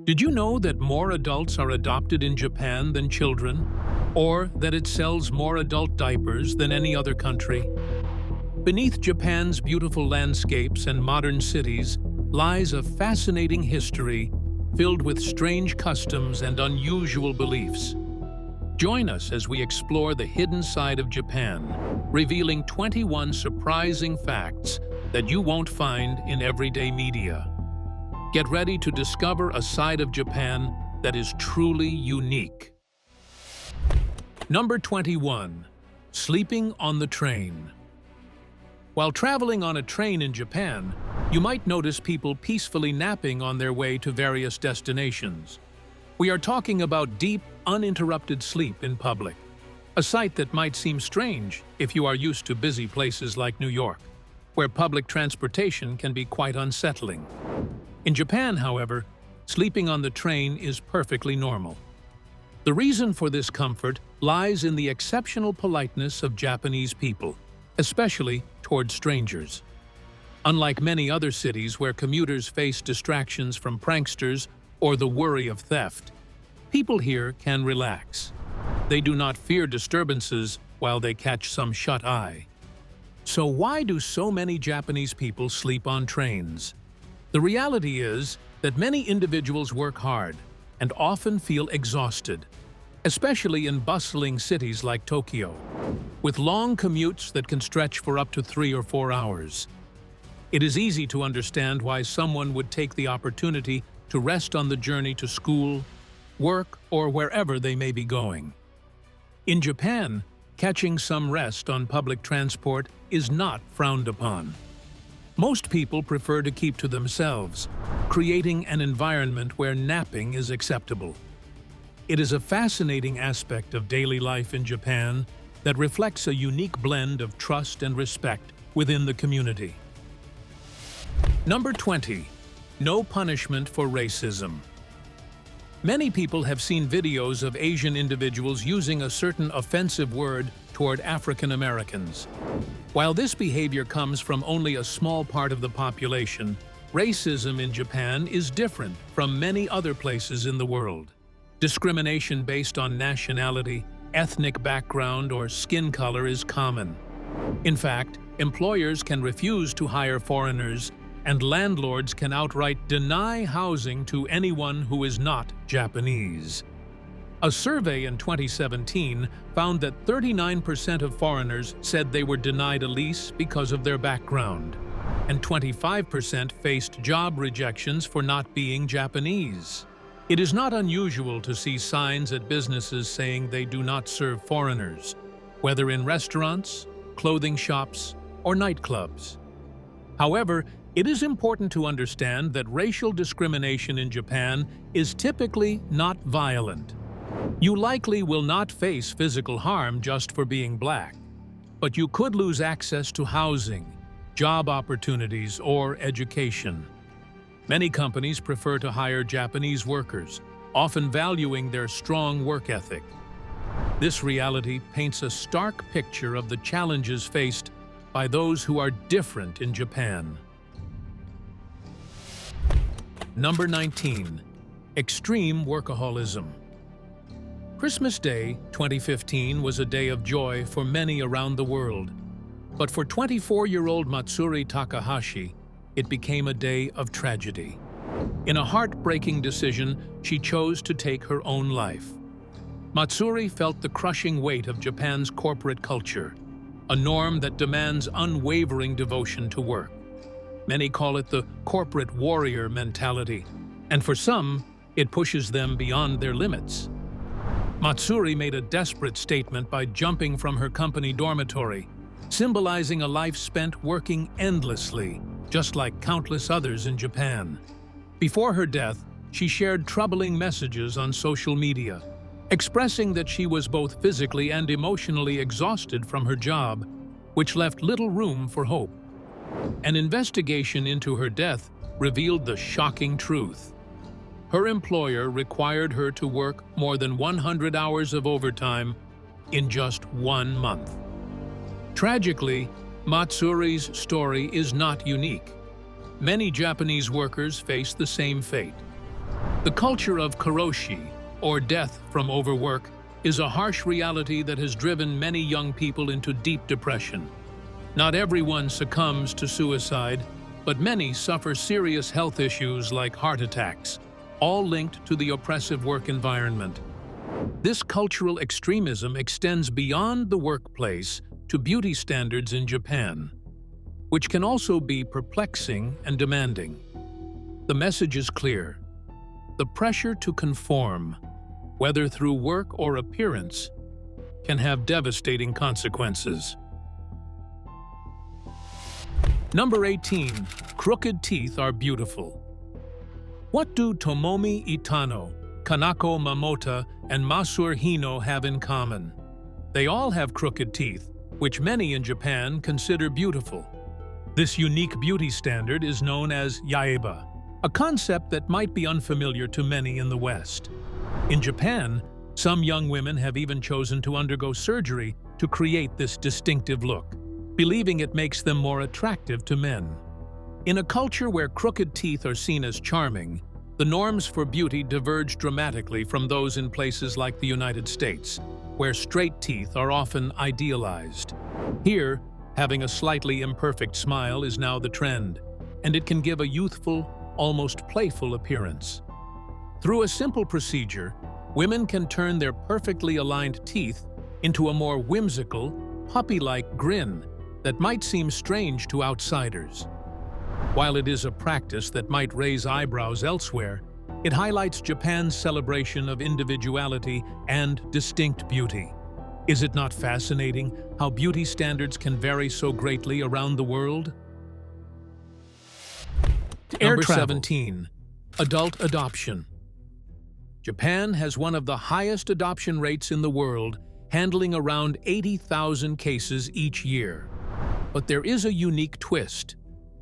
Did you know that more adults are adopted in Japan than children? Or that it sells more adult diapers than any other country? Beneath Japan's beautiful landscapes and modern cities lies a fascinating history filled with strange customs and unusual beliefs. Join us as we explore the hidden side of Japan, revealing 21 surprising facts that you won't find in everyday media. Get ready to discover a side of Japan that is truly unique. Number 21. Sleeping on the train. While traveling on a train in Japan, you might notice people peacefully napping on their way to various destinations. We are talking about deep, uninterrupted sleep in public, a sight that might seem strange if you are used to busy places like New York, where public transportation can be quite unsettling. In Japan, however, sleeping on the train is perfectly normal. The reason for this comfort lies in the exceptional politeness of Japanese people, especially toward strangers. Unlike many other cities where commuters face distractions from pranksters or the worry of theft, people here can relax. They do not fear disturbances while they catch some shut-eye. So why do so many Japanese people sleep on trains? The reality is that many individuals work hard and often feel exhausted, especially in bustling cities like Tokyo, with long commutes that can stretch for up to 3 or 4 hours. It is easy to understand why someone would take the opportunity to rest on the journey to school, work, or wherever they may be going. In Japan, catching some rest on public transport is not frowned upon. Most people prefer to keep to themselves, creating an environment where napping is acceptable. It is a fascinating aspect of daily life in Japan that reflects a unique blend of trust and respect within the community. Number 20. No punishment for racism. Many people have seen videos of Asian individuals using a certain offensive word toward African Americans. While this behavior comes from only a small part of the population, racism in Japan is different from many other places in the world. Discrimination based on nationality, ethnic background, or skin color is common. In fact, employers can refuse to hire foreigners, and landlords can outright deny housing to anyone who is not Japanese. A survey in 2017 found that 39% of foreigners said they were denied a lease because of their background, and 25% faced job rejections for not being Japanese. It is not unusual to see signs at businesses saying they do not serve foreigners, whether in restaurants, clothing shops, or nightclubs. However, it is important to understand that racial discrimination in Japan is typically not violent. You likely will not face physical harm just for being black, but you could lose access to housing, job opportunities, or education. Many companies prefer to hire Japanese workers, often valuing their strong work ethic. This reality paints a stark picture of the challenges faced by those who are different in Japan. Number 19. Extreme workaholism. Christmas Day 2015 was a day of joy for many around the world. But for 24-year-old Matsuri Takahashi, it became a day of tragedy. In a heartbreaking decision, she chose to take her own life. Matsuri felt the crushing weight of Japan's corporate culture, a norm that demands unwavering devotion to work. Many call it the corporate warrior mentality, and for some, it pushes them beyond their limits. Matsuri made a desperate statement by jumping from her company dormitory, symbolizing a life spent working endlessly, just like countless others in Japan. Before her death, she shared troubling messages on social media, expressing that she was both physically and emotionally exhausted from her job, which left little room for hope. An investigation into her death revealed the shocking truth. Her employer required her to work more than 100 hours of overtime in just 1 month. Tragically, Matsuri's story is not unique. Many Japanese workers face the same fate. The culture of karoshi, or death from overwork, is a harsh reality that has driven many young people into deep depression. Not everyone succumbs to suicide, but many suffer serious health issues like heart attacks, all linked to the oppressive work environment. This cultural extremism extends beyond the workplace to beauty standards in Japan, which can also be perplexing and demanding. The message is clear. The pressure to conform, whether through work or appearance, can have devastating consequences. Number 18. Crooked teeth are beautiful. What do Tomomi Itano, Kanako Momota, and Masur Hino have in common? They all have crooked teeth, which many in Japan consider beautiful. This unique beauty standard is known as yaeba, a concept that might be unfamiliar to many in the West. In Japan, some young women have even chosen to undergo surgery to create this distinctive look, believing it makes them more attractive to men. In a culture where crooked teeth are seen as charming, the norms for beauty diverge dramatically from those in places like the United States, where straight teeth are often idealized. Here, having a slightly imperfect smile is now the trend, and it can give a youthful, almost playful appearance. Through a simple procedure, women can turn their perfectly aligned teeth into a more whimsical, puppy-like grin that might seem strange to outsiders. While it is a practice that might raise eyebrows elsewhere, it highlights Japan's celebration of individuality and distinct beauty. Is it not fascinating how beauty standards can vary so greatly around the world? Number 17. Adult adoption. Japan has one of the highest adoption rates in the world, handling around 80,000 cases each year. But there is a unique twist.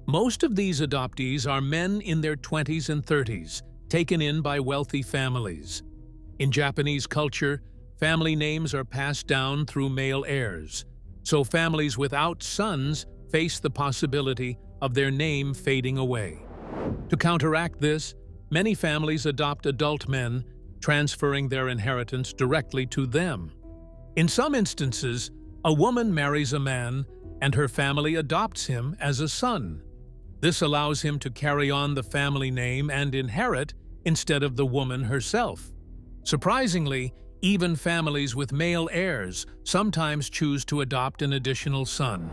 Most of these adoptees are men in their 20s and 30s, taken in by wealthy families. In Japanese culture, family names are passed down through male heirs, so families without sons face the possibility of their name fading away. To counteract this, many families adopt adult men, transferring their inheritance directly to them. In some instances, a woman marries a man and her family adopts him as a son. This allows him to carry on the family name and inherit instead of the woman herself. Surprisingly, even families with male heirs sometimes choose to adopt an additional son.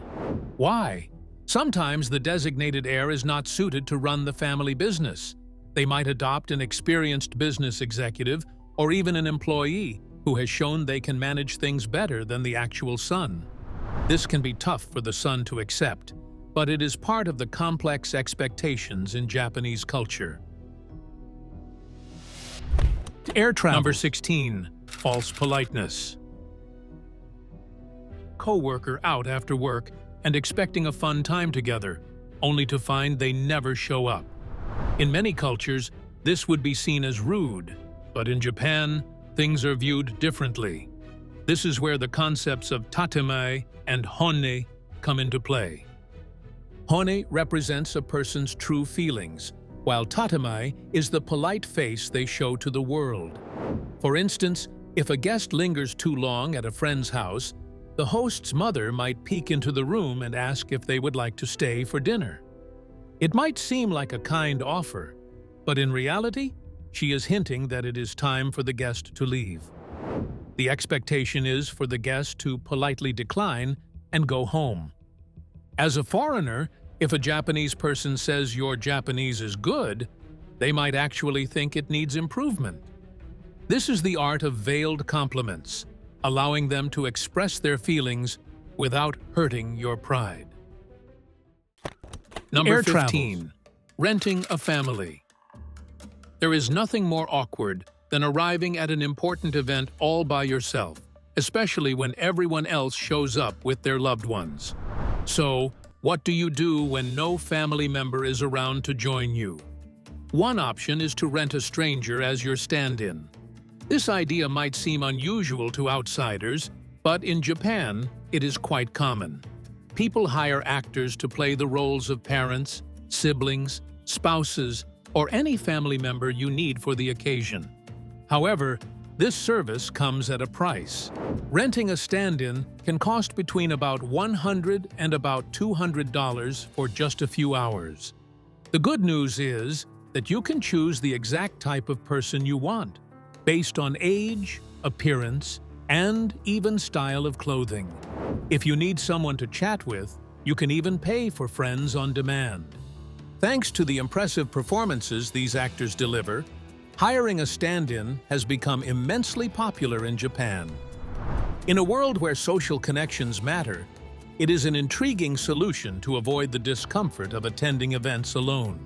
Why? Sometimes the designated heir is not suited to run the family business. They might adopt an experienced business executive or even an employee who has shown they can manage things better than the actual son. This can be tough for the son to accept, but it is part of the complex expectations in Japanese culture. Air travel. Number 16. False politeness. Co-worker out after work and expecting a fun time together, only to find they never show up. In many cultures, this would be seen as rude, but in Japan, things are viewed differently. This is where the concepts of tatemae and honne come into play. Honne represents a person's true feelings, while tatemae is the polite face they show to the world. For instance, if a guest lingers too long at a friend's house, the host's mother might peek into the room and ask if they would like to stay for dinner. It might seem like a kind offer, but in reality, she is hinting that it is time for the guest to leave. The expectation is for the guest to politely decline and go home. As a foreigner, if a Japanese person says your Japanese is good, they might actually think it needs improvement. This is the art of veiled compliments, allowing them to express their feelings without hurting your pride. Number 15. Renting a family. There is nothing more awkward than arriving at an important event all by yourself, especially when everyone else shows up with their loved ones. So, what do you do when no family member is around to join you? One option is to rent a stranger as your stand-in. This idea might seem unusual to outsiders, but in Japan, it is quite common. People hire actors to play the roles of parents, siblings, spouses, or any family member you need for the occasion. However, this service comes at a price. Renting a stand-in can cost between about $100 and about $200 for just a few hours. The good news is that you can choose the exact type of person you want, based on age, appearance, and even style of clothing. If you need someone to chat with, you can even pay for friends on demand. Thanks to the impressive performances these actors deliver, hiring a stand-in has become immensely popular in Japan. In a world where social connections matter, it is an intriguing solution to avoid the discomfort of attending events alone.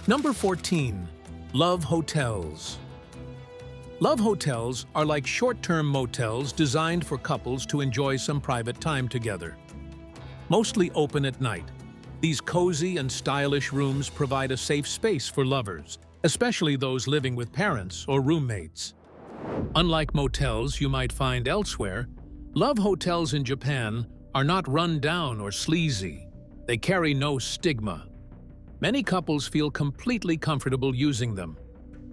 Number 14. Love hotels. Love hotels are like short-term motels designed for couples to enjoy some private time together. Mostly open at night, these cozy and stylish rooms provide a safe space for lovers, especially those living with parents or roommates. Unlike motels you might find elsewhere, love hotels in Japan are not run down or sleazy. They carry no stigma. Many couples feel completely comfortable using them.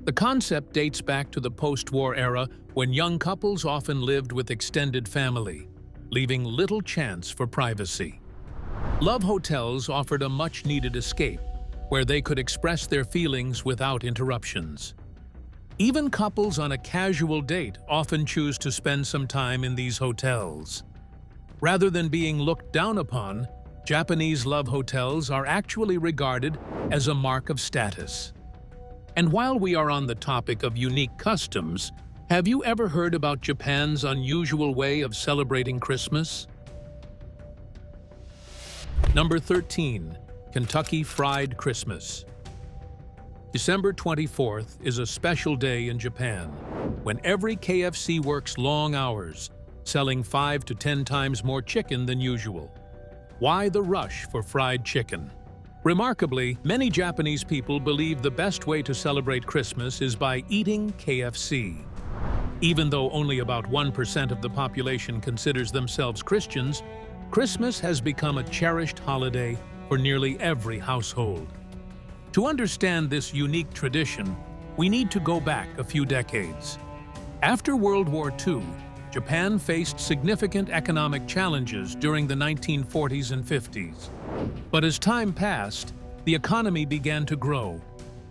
The concept dates back to the post-war era when young couples often lived with extended family, leaving little chance for privacy. Love hotels offered a much-needed escape, where they could express their feelings without interruptions. Even couples on a casual date often choose to spend some time in these hotels. Rather than being looked down upon, Japanese love hotels are actually regarded as a mark of status. And while we are on the topic of unique customs, have you ever heard about Japan's unusual way of celebrating Christmas? Number 13. Kentucky Fried Christmas. December 24th is a special day in Japan, when every KFC works long hours, selling 5 to 10 times more chicken than usual. Why the rush for fried chicken? Remarkably, many Japanese people believe the best way to celebrate Christmas is by eating KFC. Even though only about 1% of the population considers themselves Christians, Christmas has become a cherished holiday for nearly every household. To understand this unique tradition, we need to go back a few decades. After World War II, Japan faced significant economic challenges during the 1940s and 50s. But as time passed, the economy began to grow,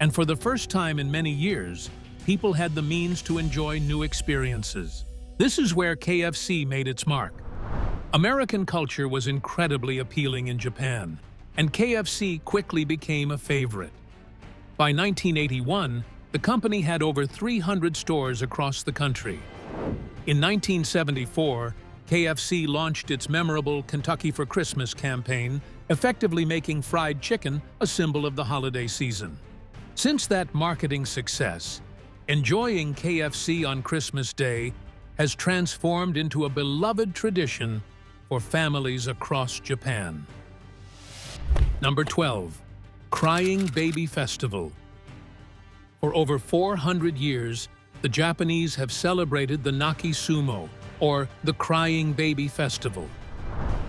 and for the first time in many years, people had the means to enjoy new experiences. This is where KFC made its mark. American culture was incredibly appealing in Japan, and KFC quickly became a favorite. By 1981, the company had over 300 stores across the country. In 1974, KFC launched its memorable Kentucky for Christmas campaign, effectively making fried chicken a symbol of the holiday season. Since that marketing success, enjoying KFC on Christmas Day has transformed into a beloved tradition for families across Japan. Number 12. Crying Baby Festival. For over 400 years, the Japanese have celebrated the Naki Sumo, or the Crying Baby Festival.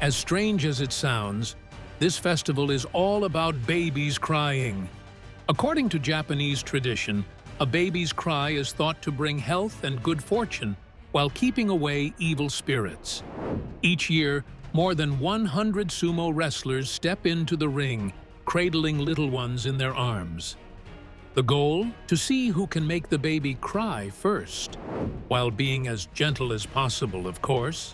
As strange as it sounds, this festival is all about babies crying. According to Japanese tradition, a baby's cry is thought to bring health and good fortune while keeping away evil spirits. Each year, more than 100 sumo wrestlers step into the ring, cradling little ones in their arms. The goal? To see who can make the baby cry first. While being as gentle as possible, of course,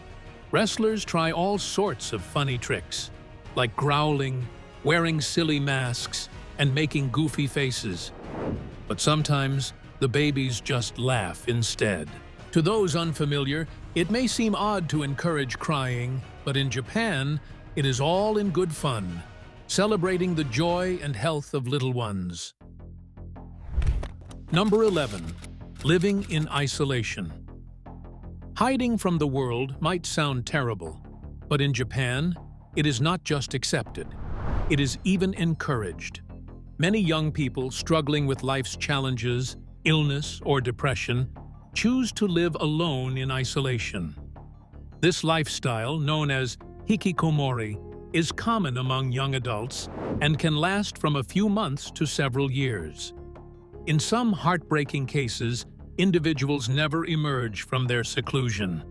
wrestlers try all sorts of funny tricks, like growling, wearing silly masks, and making goofy faces. But sometimes, the babies just laugh instead. To those unfamiliar, it may seem odd to encourage crying, but in Japan, it is all in good fun, celebrating the joy and health of little ones. Number 11. Living in isolation. Hiding from the world might sound terrible, but in Japan, it is not just accepted. It is even encouraged. Many young people struggling with life's challenges, illness, or depression choose to live alone in isolation. This lifestyle, known as hikikomori, is common among young adults and can last from a few months to several years. In some heartbreaking cases, individuals never emerge from their seclusion.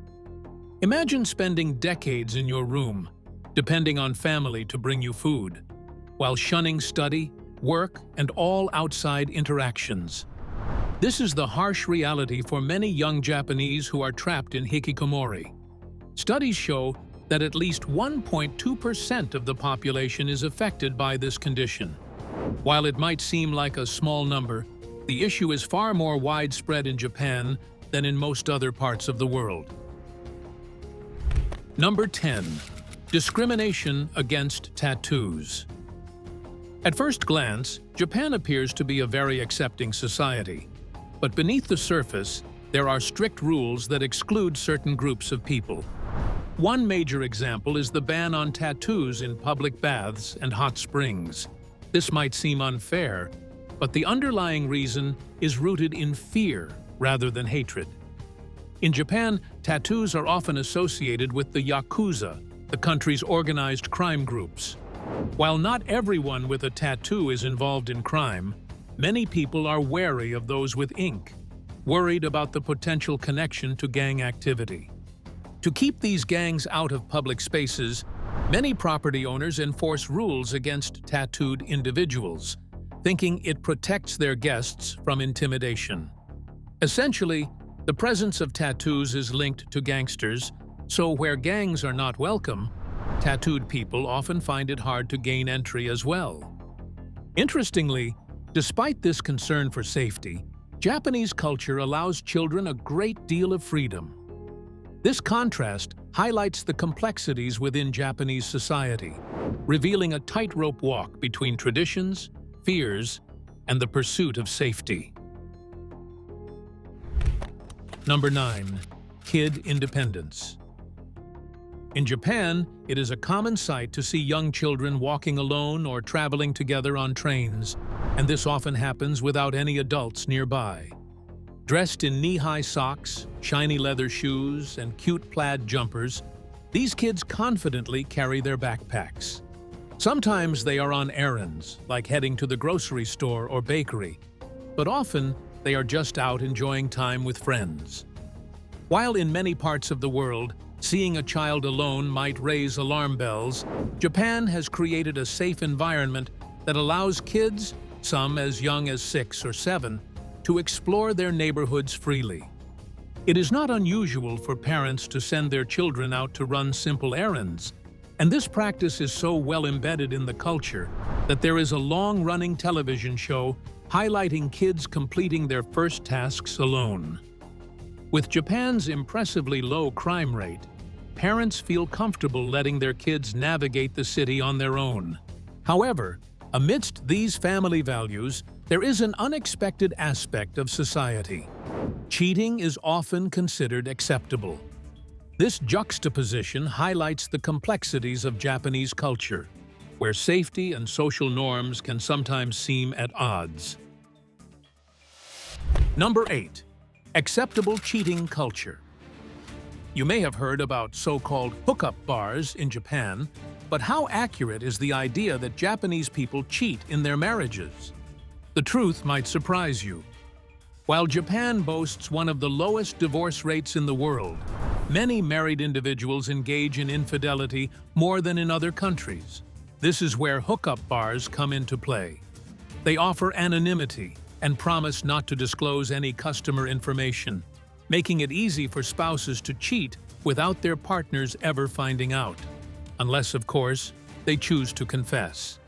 Imagine spending decades in your room, depending on family to bring you food, while shunning study, work, and all outside interactions. This is the harsh reality for many young Japanese who are trapped in hikikomori. Studies show that at least 1.2% of the population is affected by this condition. While it might seem like a small number, the issue is far more widespread in Japan than in most other parts of the world. Number 10. Discrimination against tattoos. At first glance, Japan appears to be a very accepting society. But beneath the surface, there are strict rules that exclude certain groups of people. One major example is the ban on tattoos in public baths and hot springs. This might seem unfair, but the underlying reason is rooted in fear rather than hatred. In Japan, tattoos are often associated with the Yakuza, the country's organized crime groups. While not everyone with a tattoo is involved in crime, many people are wary of those with ink, worried about the potential connection to gang activity. To keep these gangs out of public spaces, many property owners enforce rules against tattooed individuals, thinking it protects their guests from intimidation. Essentially, the presence of tattoos is linked to gangsters, so where gangs are not welcome, tattooed people often find it hard to gain entry as well. Interestingly, despite this concern for safety, Japanese culture allows children a great deal of freedom. This contrast highlights the complexities within Japanese society, revealing a tightrope walk between traditions, fears, and the pursuit of safety. Number 9. Kid independence. In Japan, it is a common sight to see young children walking alone or traveling together on trains, and this often happens without any adults nearby. Dressed in knee-high socks, shiny leather shoes, and cute plaid jumpers, these kids confidently carry their backpacks. Sometimes they are on errands, like heading to the grocery store or bakery, but often they are just out enjoying time with friends. While in many parts of the world, seeing a child alone might raise alarm bells, Japan has created a safe environment that allows kids, some as young as 6 or 7, to explore their neighborhoods freely. It is not unusual for parents to send their children out to run simple errands, and this practice is so well embedded in the culture that there is a long-running television show highlighting kids completing their first tasks alone. With Japan's impressively low crime rate, parents feel comfortable letting their kids navigate the city on their own. However, amidst these family values, there is an unexpected aspect of society. Cheating is often considered acceptable. This juxtaposition highlights the complexities of Japanese culture, where safety and social norms can sometimes seem at odds. Number 8. Acceptable cheating culture. You may have heard about so-called hookup bars in Japan, but how accurate is the idea that Japanese people cheat in their marriages? The truth might surprise you. While Japan boasts one of the lowest divorce rates in the world, many married individuals engage in infidelity more than in other countries. This is where hookup bars come into play. They offer anonymity and promise not to disclose any customer information, making it easy for spouses to cheat without their partners ever finding out, unless, of course, they choose to confess.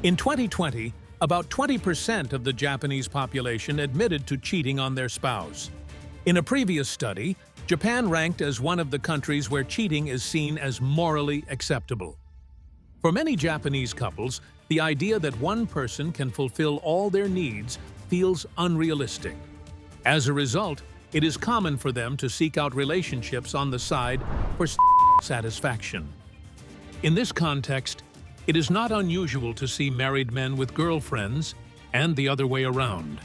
In 2020, about 20% of the Japanese population admitted to cheating on their spouse. In a previous study, Japan ranked as one of the countries where cheating is seen as morally acceptable. For many Japanese couples, the idea that one person can fulfill all their needs feels unrealistic. As a result, it is common for them to seek out relationships on the side for satisfaction. In this context, it is not unusual to see married men with girlfriends and the other way around.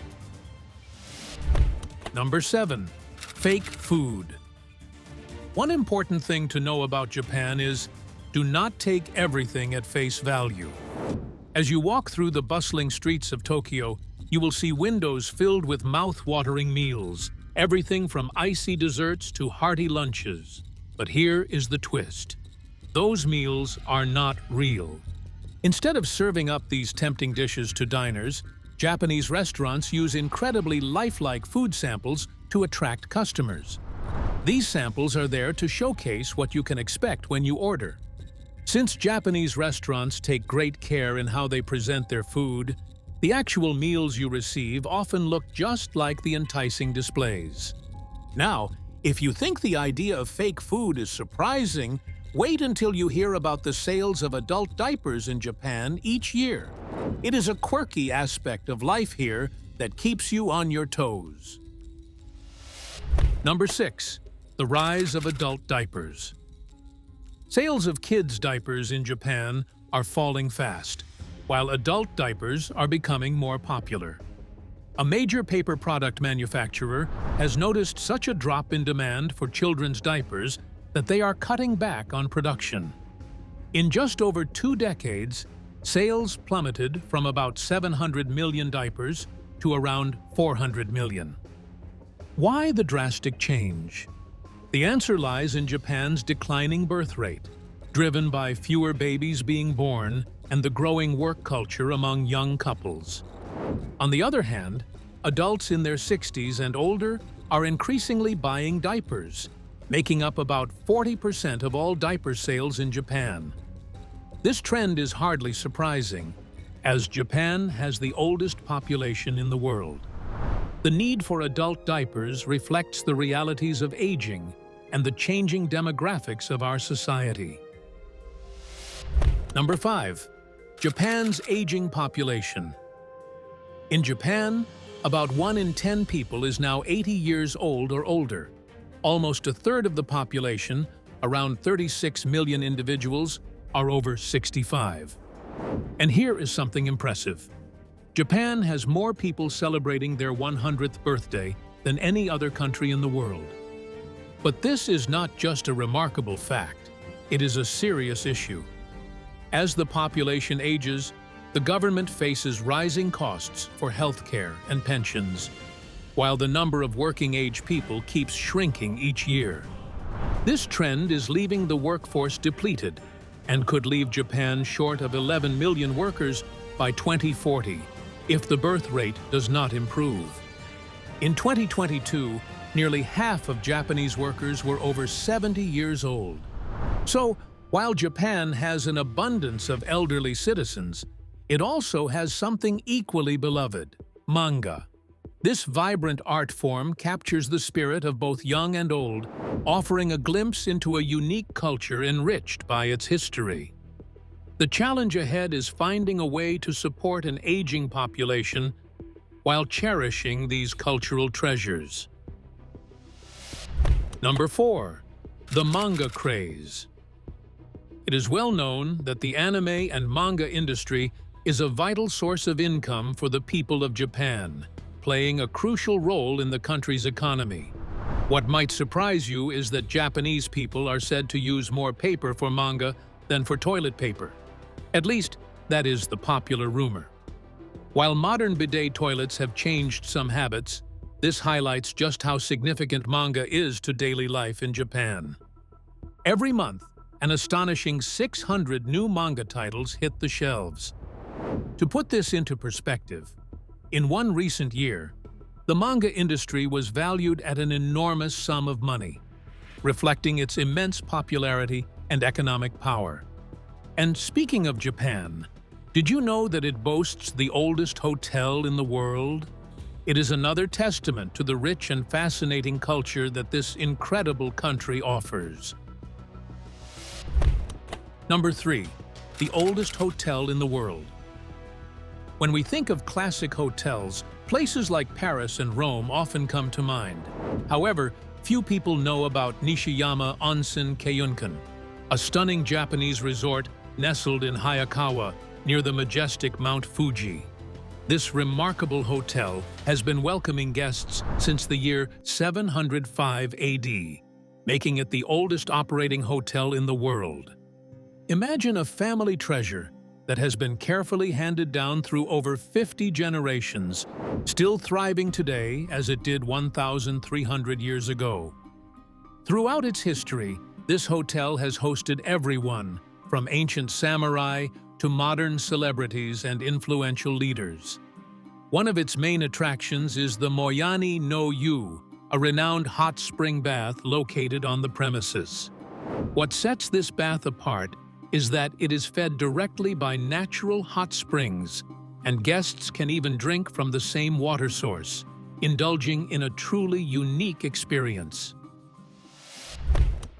Number 7. Fake food. One important thing to know about Japan is Do not take everything at face value. As you walk through the bustling streets of Tokyo, you will see windows filled with mouth-watering meals, everything from icy desserts to hearty lunches. But here is the twist. Those meals are not real. Instead of serving up these tempting dishes to diners, Japanese restaurants use incredibly lifelike food samples to attract customers. These samples are there to showcase what you can expect when you order. Since Japanese restaurants take great care in how they present their food, the actual meals you receive often look just like the enticing displays. Now, if you think the idea of fake food is surprising, wait until you hear about the sales of adult diapers in Japan each year. It is a quirky aspect of life here that keeps you on your toes. Number 6. The rise of adult diapers. Sales of kids' diapers in Japan are falling fast, while adult diapers are becoming more popular. A major paper product manufacturer has noticed such a drop in demand for children's diapers that they are cutting back on production. In just over 2 decades, sales plummeted from about 700 million diapers to around 400 million. Why the drastic change? The answer lies in Japan's declining birth rate, driven by fewer babies being born and the growing work culture among young couples. On the other hand, adults in their 60s and older are increasingly buying diapers, making up about 40% of all diaper sales in Japan. This trend is hardly surprising, as Japan has the oldest population in the world. The need for adult diapers reflects the realities of aging and the changing demographics of our society. Number 5. Japan's aging population. In Japan, about 1 in 10 people is now 80 years old or older. Almost a third of the population, around 36 million individuals, are over 65. And here is something impressive. Japan has more people celebrating their 100th birthday than any other country in the world. But this is not just a remarkable fact, it is a serious issue. As the population ages, the government faces rising costs for healthcare and pensions, while the number of working-age people keeps shrinking each year. This trend is leaving the workforce depleted and could leave Japan short of 11 million workers by 2040 if the birth rate does not improve. In 2022, nearly half of Japanese workers were over 70 years old. So, while Japan has an abundance of elderly citizens, it also has something equally beloved: manga. This vibrant art form captures the spirit of both young and old, offering a glimpse into a unique culture enriched by its history. The challenge ahead is finding a way to support an aging population while cherishing these cultural treasures. Number 4. The manga craze. It is well known that the anime and manga industry is a vital source of income for the people of Japan, playing a crucial role in the country's economy. What might surprise you is that Japanese people are said to use more paper for manga than for toilet paper. At least, that is the popular rumor. While modern bidet toilets have changed some habits, this highlights just how significant manga is to daily life in Japan. Every month, an astonishing 600 new manga titles hit the shelves. To put this into perspective, in one recent year, the manga industry was valued at an enormous sum of money, reflecting its immense popularity and economic power. And speaking of Japan, did you know that it boasts the oldest hotel in the world? It is another testament to the rich and fascinating culture that this incredible country offers. Number 3. The oldest hotel in the world. When we think of classic hotels, places like Paris and Rome often come to mind. However, few people know about Nishiyama Onsen Keiunkan, a stunning Japanese resort nestled in Hayakawa near the majestic Mount Fuji. This remarkable hotel has been welcoming guests since the year 705 AD, making it the oldest operating hotel in the world. Imagine a family treasure that has been carefully handed down through over 50 generations, still thriving today as it did 1,300 years ago. Throughout its history, this hotel has hosted everyone, from ancient samurai to modern celebrities and influential leaders. One of its main attractions is the Moyani no Yu, a renowned hot spring bath located on the premises. What sets this bath apart is that it is fed directly by natural hot springs, and guests can even drink from the same water source, indulging in a truly unique experience.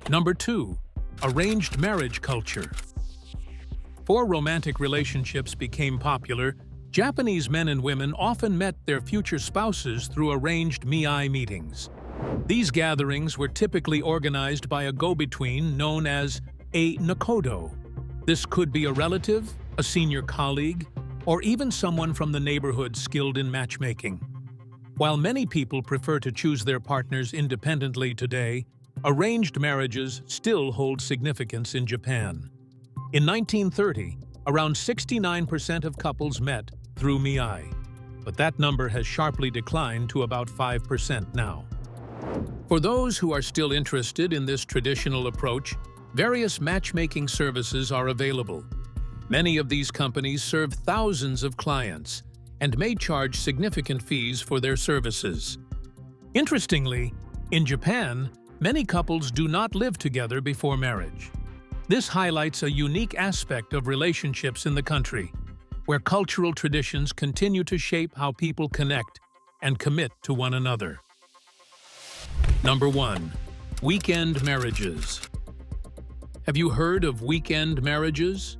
Number 2. Arranged marriage culture. Before romantic relationships became popular, Japanese men and women often met their future spouses through arranged miai meetings. These gatherings were typically organized by a go-between known as a nakodo. This could be a relative, a senior colleague, or even someone from the neighborhood skilled in matchmaking. While many people prefer to choose their partners independently today, arranged marriages still hold significance in Japan. In 1930, around 69% of couples met through miai, but that number has sharply declined to about 5% now. For those who are still interested in this traditional approach, various matchmaking services are available. Many of these companies serve thousands of clients and may charge significant fees for their services. Interestingly, in Japan, many couples do not live together before marriage. This highlights a unique aspect of relationships in the country, where cultural traditions continue to shape how people connect and commit to one another. Number 1. Weekend marriages. Have you heard of weekend marriages?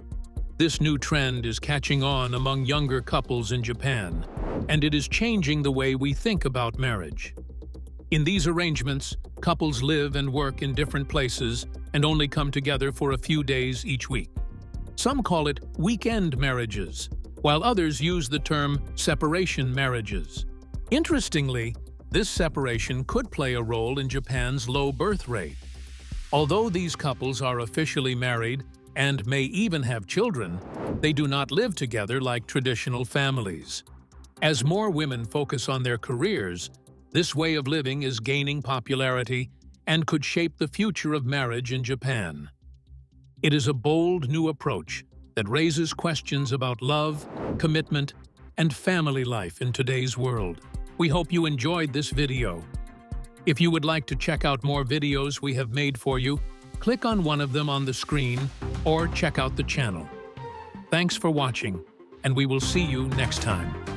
This new trend is catching on among younger couples in Japan, and it is changing the way we think about marriage. In these arrangements, couples live and work in different places and only come together for a few days each week. Some call it weekend marriages, while others use the term separation marriages. Interestingly, this separation could play a role in Japan's low birth rate. Although these couples are officially married and may even have children, they do not live together like traditional families. As more women focus on their careers, this way of living is gaining popularity and could shape the future of marriage in Japan. It is a bold new approach that raises questions about love, commitment, and family life in today's world. We hope you enjoyed this video. If you would like to check out more videos we have made for you, click on one of them on the screen or check out the channel. Thanks for watching, and we will see you next time.